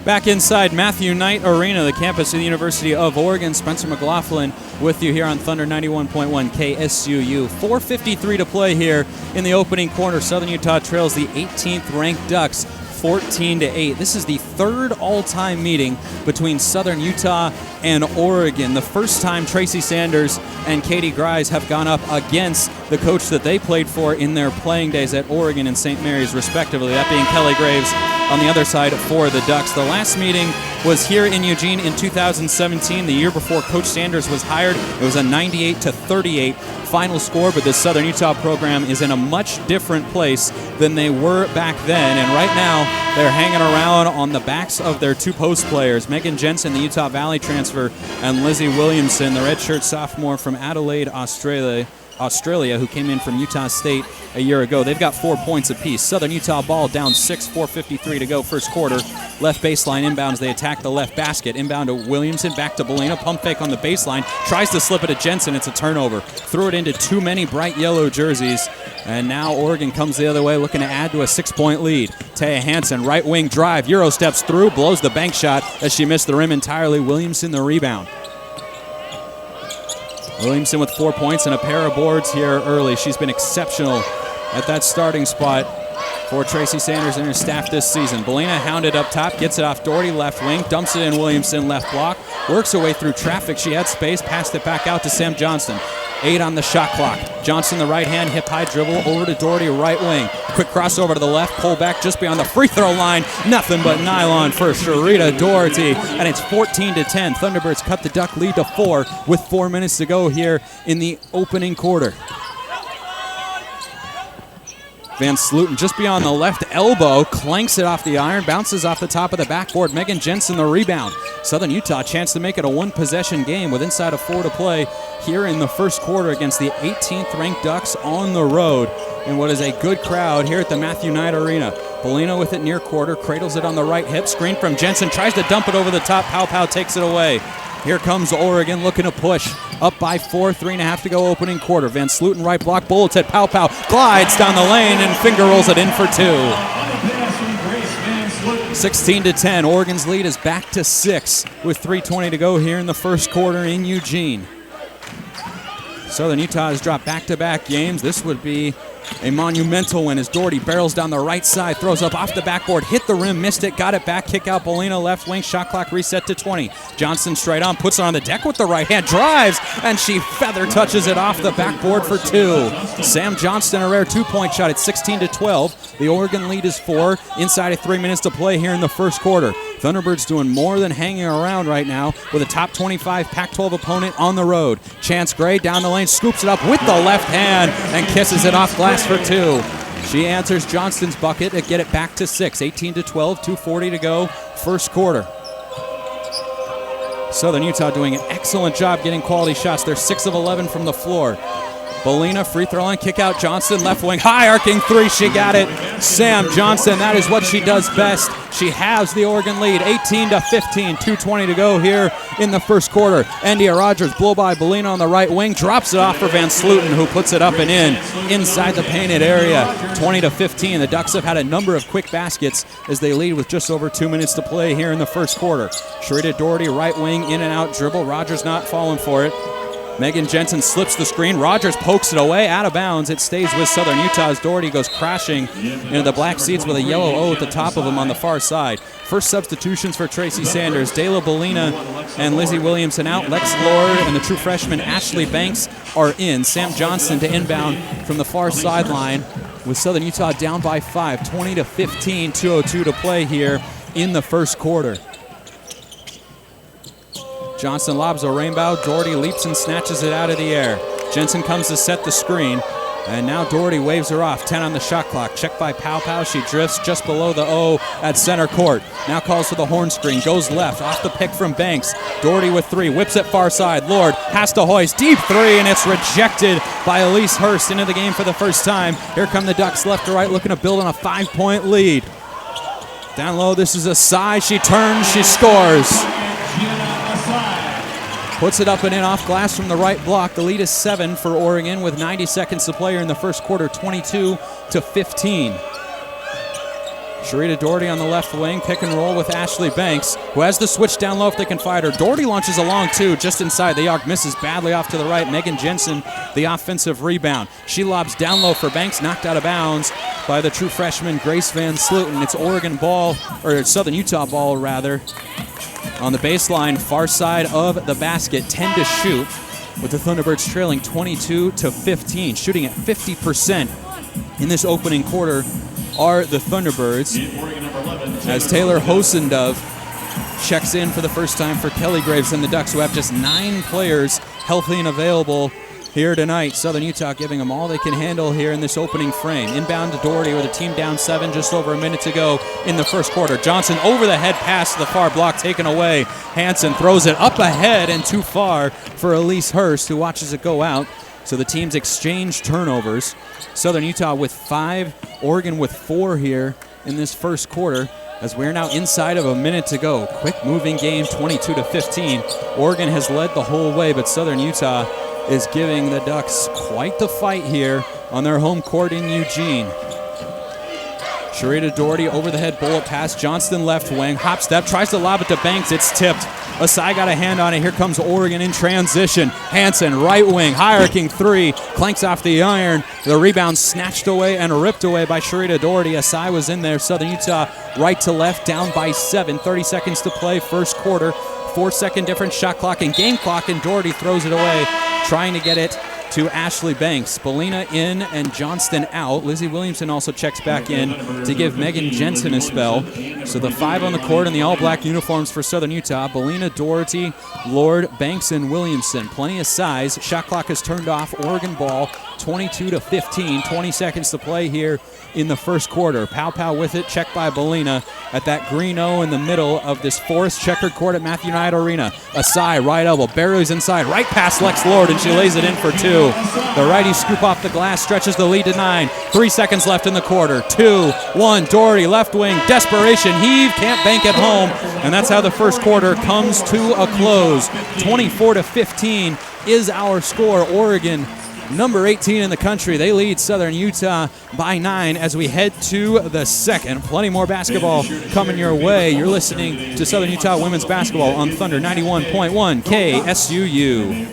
Back inside Matthew Knight Arena, the campus of the University of Oregon. Spencer McLaughlin with you here on Thunder 91.1 KSUU. 4:53 to play here in the opening quarter. Southern Utah trails the 18th ranked Ducks 14-8. This is the third all-time meeting between Southern Utah and Oregon. The first time Tracy Sanders and Katie Grice have gone up against the coach that they played for in their playing days at Oregon and St. Mary's, respectively, that being Kelly Graves on the other side for the Ducks. The last meeting was here in Eugene in 2017, the year before Coach Sanders was hired. It was a 98-38 final score, but this Southern Utah program is in a much different place than they were back then, and right now they're hanging around on the backs of their two post players, Megan Jensen, the Utah Valley transfer, and Lizzie Williamson, the redshirt sophomore from Adelaide, Australia, who came in from Utah State a year ago. They've got 4 points apiece. Southern Utah ball down 6, 4:53 to go first quarter. Left baseline inbounds. They attack the left basket. Inbound to Williamson, back to Belina. Pump fake on the baseline. Tries to slip it to Jensen. It's a turnover. Threw it into too many bright yellow jerseys. And now Oregon comes the other way, looking to add to a 6-point lead. Taya Hansen, right wing drive. Euro steps through, blows the bank shot as she missed the rim entirely. Williamson the rebound. Williamson with 4 points and a pair of boards here early. She's been exceptional at that starting spot for Tracy Sanders and her staff this season. Belina hounded up top, gets it off Doherty, left wing, dumps it in Williamson, left block, works her way through traffic. She had space, passed it back out to Sam Johnston. 8 on the shot clock. Johnson, the right hand, hip high dribble over to Doherty, right wing. Quick crossover to the left, pull back just beyond the free throw line. Nothing but nylon for Sharita Doherty, and it's 14-10. Thunderbirds cut the Duck lead to 4 with 4 minutes to go here in the opening quarter. Van Sluten just beyond the left elbow, clanks it off the iron, bounces off the top of the backboard. Megan Jensen the rebound. Southern Utah chance to make it a one-possession game with inside of 4 to play here in the first quarter against the 18th ranked Ducks on the road in what is a good crowd here at the Matthew Knight Arena. Bolino with it near quarter, cradles it on the right hip, screen from Jensen, tries to dump it over the top. Pow takes it away. Here comes Oregon looking to push. Up by 4, 3.5 to go opening quarter. Van Sluten right block, bullets at Pow glides down the lane and finger rolls it in for 2. 16-10, Oregon's lead is back to 6 with 3:20 to go here in the first quarter in Eugene. Southern Utah has dropped back-to-back games. This would be a monumental win as Doherty barrels down the right side, throws up off the backboard, hit the rim, missed it, got it back, kick out Bolina, left wing, shot clock reset to 20. Johnson straight on, puts it on the deck with the right hand, drives, and she feather touches it off the backboard for 2. Sam Johnston, a rare 2-point shot at 16-12. The Oregon lead is 4, inside of 3 minutes to play here in the first quarter. Thunderbirds doing more than hanging around right now with a top 25 Pac-12 opponent on the road. Chance Gray down the lane, scoops it up with the left hand and kisses it off glass for 2. She answers Johnston's bucket to get it back to 6. 18-12, 2:40 to go, first quarter. Southern Utah doing an excellent job getting quality shots. They're 6 of 11 from the floor. Bolina, free throw line, kick out Johnson, left wing, high arcing 3, she got it. Sam Johnson, that is what she does best. She has the Oregon lead, 18-15, 2:20 to go here in the first quarter. Andia Rogers, blow by Bolina on the right wing, drops it off for Van Sluten, who puts it up and in inside the painted area. 20-15, the Ducks have had a number of quick baskets as they lead with just over 2 minutes to play here in the first quarter. Sharita Doherty, right wing, in and out dribble, Rogers not falling for it. Megan Jensen slips the screen. Rogers pokes it away, out of bounds. It stays with Southern Utah's Doherty goes crashing into the black seats with a yellow O at the top of him on the far side. First substitutions for Tracy Sanders. Dayla Bolina and Lizzie Williamson out. Lex Lord and the true freshman Ashley Banks are in. Sam Johnston to inbound from the far sideline with Southern Utah down by 5. 20-15, 2:02 to play here in the first quarter. Johnson lobs a rainbow. Doherty leaps and snatches it out of the air. Jensen comes to set the screen. And now Doherty waves her off. 10 on the shot clock. Checked by Pow. She drifts just below the O at center court. Now calls for the horn screen. Goes left. Off the pick from Banks. Doherty with 3. Whips it far side. Lord has to hoist. Deep 3, and it's rejected by Elise Hurst into the game for the first time. Here come the Ducks left to right looking to build on a 5-point lead. Down low, this is a size. She turns. She scores. Puts it up and in off glass from the right block. The lead is 7 for Oregon with 90 seconds to play here in the first quarter, 22-15. Sharita Doherty on the left wing, pick and roll with Ashley Banks, who has the switch down low if they can find her. Doherty launches a long two, just inside. The arc misses badly off to the right. Megan Jensen, the offensive rebound. She lobs down low for Banks, knocked out of bounds by the true freshman Grace Van Sluten. It's Oregon ball, or Southern Utah ball rather, on the baseline, far side of the basket, 10 to shoot, with the Thunderbirds trailing 22-15, shooting at 50% in this opening quarter are the Thunderbirds, as Taylor Hosendove checks in for the first time for Kelly Graves and the Ducks, who have just 9 players healthy and available here tonight. Southern Utah giving them all they can handle here in this opening frame. Inbound to Doherty with a team down 7, just over a minute to go in the first quarter. Johnson over the head pass to the far block, taken away. Hansen throws it up ahead and too far for Elise Hurst, who watches it go out. So the teams exchange turnovers. Southern Utah with 5, Oregon with 4 here in this first quarter, as we're now inside of a minute to go. Quick moving game, 22-15. Oregon has led the whole way, but Southern Utah is giving the Ducks quite the fight here on their home court in Eugene. Sharita Doherty over the head bullet pass. Johnston left wing, hop step, tries to lob it to Banks. It's tipped. Asai got a hand on it. Here comes Oregon in transition. Hansen, right wing, high-arcing 3, clanks off the iron. The rebound snatched away and ripped away by Sharita Doherty. Asai was in there. Southern Utah right to left, down by 7. 30 seconds to play, first quarter. 4-second difference, shot clock and game clock, and Doherty throws it away, trying to get it to Ashley Banks. Bellina in and Johnston out. Lizzie Williamson also checks back in to give Megan Jensen a spell. So the 5 on the court in the all-black uniforms for Southern Utah. Bellina, Doherty, Lord, Banks, and Williamson. Plenty of size. Shot clock is turned off. Oregon ball, 22-15. 20 seconds to play here in the first quarter. Pow with it, checked by Bellina at that green O in the middle of this forest checkered court at Matthew Knight Arena. Asai, right elbow, barrels inside, right past Lex Lord, and she lays it in for 2. The righties scoop off the glass, stretches the lead to 9. 3 seconds left in the quarter. 2, 1, Doherty, left wing, desperation, heave, can't bank at home. And that's how the first quarter comes to a close. 24-15 is our score. Oregon, number 18 in the country, they lead Southern Utah by 9 as we head to the second. Plenty more basketball coming your way. You're listening to Southern Utah women's basketball on Thunder 91.1 KSUU.